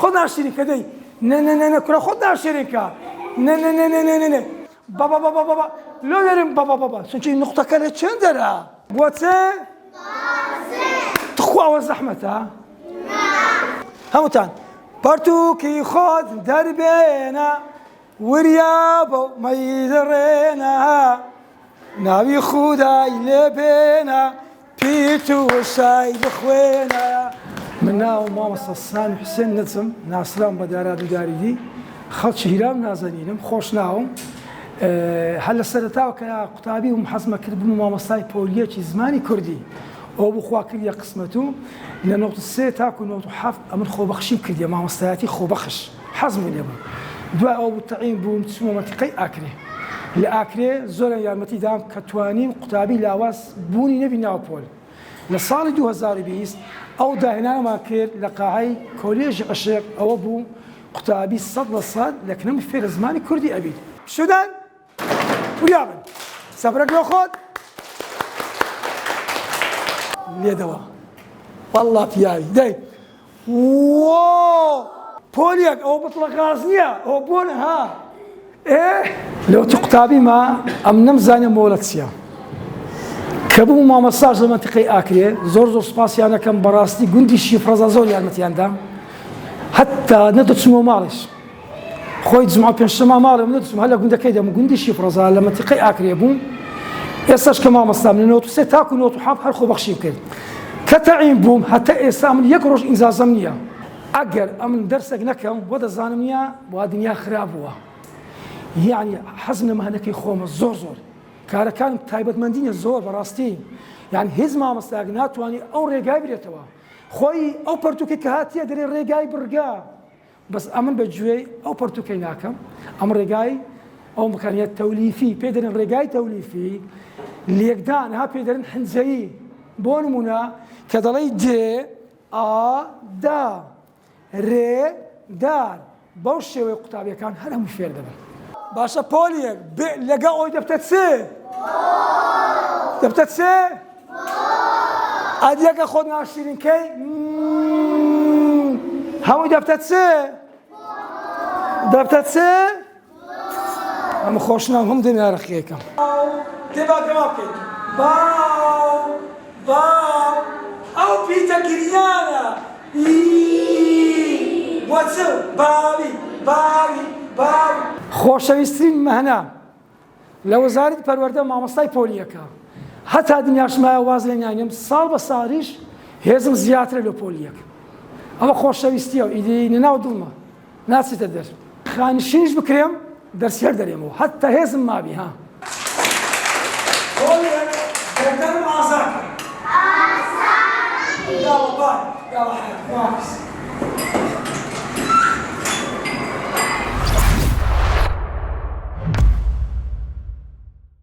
خذنا شريكة دي نه كرة خذنا شريكة نه بابا بابا بابا لو نرم بابا سنجي نقطة كانت شندرة بواتسي تخوا وزحمتها همتان بارتوكي خود دربينا وريابو ما يدرينا ناوي خداي لبينا بيتو شاي بخوينا منا وماما صسان حسين نزم ناسلام بدارات داريدي خلط شهيرام نازنينم خوشناهم هل سرتاو كقطابي ومحزمه كرب ماما صاي بوليتي زماني كردي او بخوا كردي قسمته ان نقطه سي تاكو نقطه حف امن خو بخشي كردي ماما صايتي خو بخش حزم لي دواء او التعيين بو متسمو متقي اكري لاكري زول يا متي دام كتواني قطابي لاواس بوني نبي ناوبول لصال 2020 او دهنا ما كير لقاعي كوليج عشيق او ابو قطابي صد لصاد لكن في زماني كردي ابيد شدن ويابن صبرك لو خذ ليه دوا والله بياي داي واو بوليك او بطلق غازنيا او بون ها ايه لو تقطابي ما امنم زاني مولتسيا كبو ما مساج منطقي اكري زور سباسيانا كم براستي قندي شيفرزا زول يا المتيان حتى ندتسمو مالش خويت زعما بينشما مالهم ندسم هلا قندي كيدا قندي شيفرزا لما تقي اكري بون يساش كما مصام نوتو ستاكو نوتو حاب حرخو بخشيم كده كتعين بوم حتى اسام يكرش انزازمنيا اجر امن درسك نكم ودا زانميا ودنيا خرابوا يعني حزنا ما هناك خوم زور كان تايبت مندين الزور براستي يعني هزما مستاغنات واني او ريغاي بريتوا خوي او برتوكي كهاتي دري ريغاي برغا بس امن بجوي او برتوكي ناكم ام ريغاي او مكانيات توليفي بيدرن ريغاي توليفي اللي يقدان ها بيدرن حنزي بونمونا كدلي دي دا ري دار بوشي وقطابي كان هلا مفير دبل باشا بوليك لقا اوي دبتتسي دبتتسي اديك اخذنا 20 كي هاوي دبتتسي هم خوشنا هم دنيا رخيكم تبا كماكي باو او بيتا كريانا واتسو باوي خوشويسترين مهنا لو زارت پرورده مامستای پولیکا حتی دنیاش ما وازل نانیم سال به سالش هزم زیاتر لو پولیک اما خوشویستی او ایدی نناو دلما ناسی تدر خانشینش بکریم درس هر دریمو حتی هزم ما بی ها پولیک دردن آزاد يلا باي يلا حياتي